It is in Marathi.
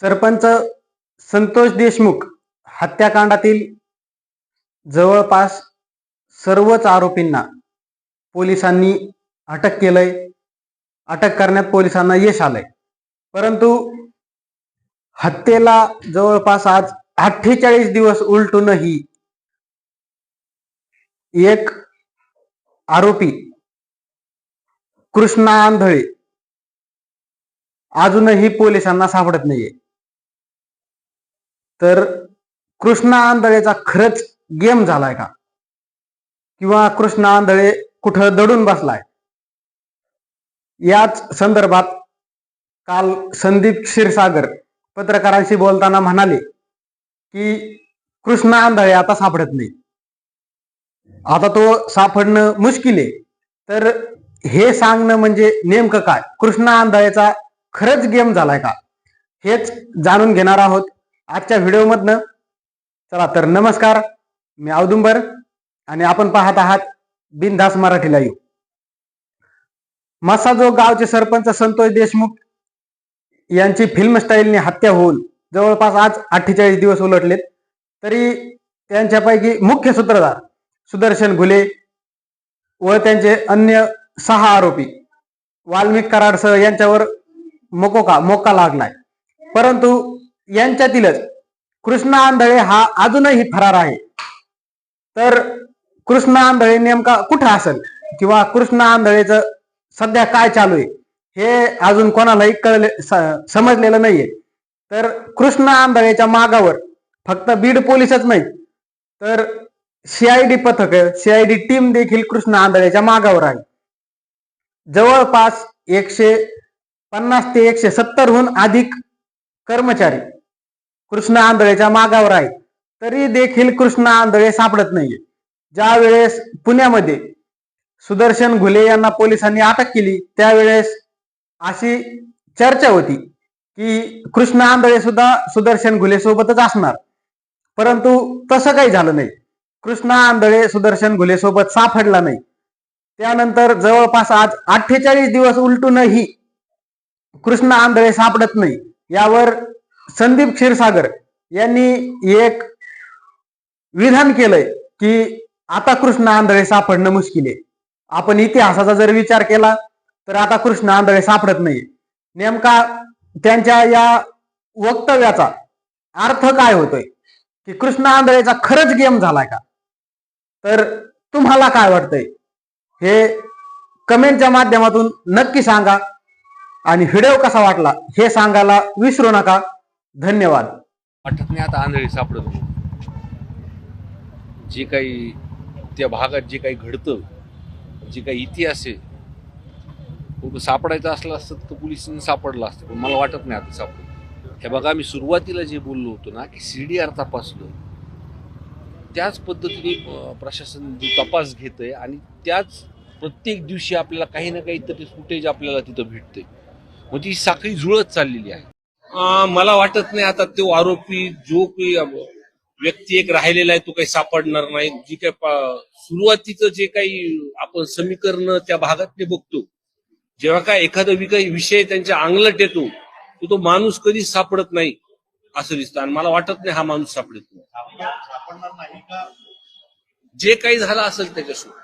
सरपंच संतोष देशमुख हत्याकांडातील जवळपास सर्वच आरोपींना पोलिसांनी अटक केलंय. अटक करण्यात पोलिसांना यश आलंय. परंतु हत्येला जवळपास आज 48 दिवस उलटूनही एक आरोपी कृष्णा आंधळे अजूनही पोलिसांना सापडत नाहीये. तर कृष्णा आंधळेचा खरंच गेम झालाय का, किंवा कृष्णा आंधळे कुठं दडून बसलाय? याच संदर्भात काल संदीप क्षीरसागर पत्रकारांशी बोलताना म्हणाले की कृष्णा आंधळे आता सापडत नाही, आता तो सापडणं मुश्किल आहे. तर हे सांगणं म्हणजे नेमकं काय? कृष्णा आंधळेचा खरंच गेम झालाय का, हेच जाणून घेणार आहोत आजच्या व्हिडिओमधनं. चला तर नमस्कार, मी औदुंबर आणि आपण पाहत आहात बिनधास्त मराठी लाईव्ह. मसाजोग गावचे सरपंच संतोष देशमुख यांची फिल्म स्टाईलने हत्या होऊन जवळपास आज 48 दिवस उलटलेत. तरी त्यांच्यापैकी मुख्य सूत्रधार सुदर्शन घुले व त्यांचे अन्य 6 आरोपी वाल्मिक कराडसह यांच्यावर मोका लागलाय. परंतु यांच्यातीलच कृष्णा आंधळे हा अजूनही फरार आहे. तर कृष्णा आंधळे नेमका कुठं असेल, किंवा कृष्णा आंधळेचं सध्या काय चालू आहे हे अजून कोणालाही समजलेलं नाहीये. तर कृष्णा आंधळेच्या मागावर फक्त बीड पोलीसच नाही, तर सीआयडी पथक, सीआयडी टीम देखील कृष्णा आंधळेच्या मागावर आहे. जवळपास 150 ते 170 हून अधिक कर्मचारी कृष्णा आंधळेच्या मागावर आहेत. तरी देखील कृष्णा आंधळे सापडत नाहीये. ज्या वेळेस पुण्यामध्ये सुदर्शन घुले यांना पोलिसांनी अटक केली त्यावेळेस अशी चर्चा होती की कृष्णा आंधळे सुद्धा सुदर्शन घुले सोबतच असणार. परंतु तसं काही झालं नाही. कृष्णा आंधळे सुदर्शन घुले सोबत सापडला नाही. त्यानंतर जवळपास आज 48 दिवस उलटूनही कृष्णा आंधळे सापडत नाही. यावर संदीप क्षीरसागर यांनी एक विधान केलंय की आता कृष्णा आंधळे सापडणं मुश्किल आहे. आपण इतिहासाचा जर विचार केला तर आता कृष्णा आंधळे सापडत नाही. नेमका त्यांच्या या वक्तव्याचा अर्थ काय होतोय, की कृष्णा आंधळेचा खरंच गेम झालाय का? तर तुम्हाला काय वाटतंय हे कमेंटच्या माध्यमातून नक्की सांगा, आणि व्हिडिओ कसा वाटला हे सांगायला विसरू नका. धन्यवाद. वाटत नाही आता आंधळी सापडत नाही. जे काही त्या भागात जे काही घडतं, जे काही इतिहास आहे, सापडायचं असलं असतं तर पोलिसांनी सापडलं असतं, पण मला वाटत नाही आता सापडलं. हे बघा, मी सुरुवातीला जे बोललो होतो ना की CDR तपासलं, त्याच पद्धतीने प्रशासन जो तपास घेतंय आणि त्याच प्रत्येक दिवशी आपल्याला काही ना काही तरी फुटेज आपल्याला तिथं भेटतंय. म्हणजे ही साखळी जुळत चाललेली आहे. मला वाटत नाही आता तो आरोपी जो काही व्यक्ती एक राहिलेला आहे तो काही सापडणार नाही. जी काही सुरुवातीचं जे काही आपण समीकरण त्या भागातले बघतो, जेव्हा काय एखादा विषय त्यांच्या अंगलट येतो तो माणूस कधीच सापडत नाही असं दिसतं. आणि मला वाटत नाही हा माणूस सापडत नाही. जे काही झालं असेल त्याच्यासोबत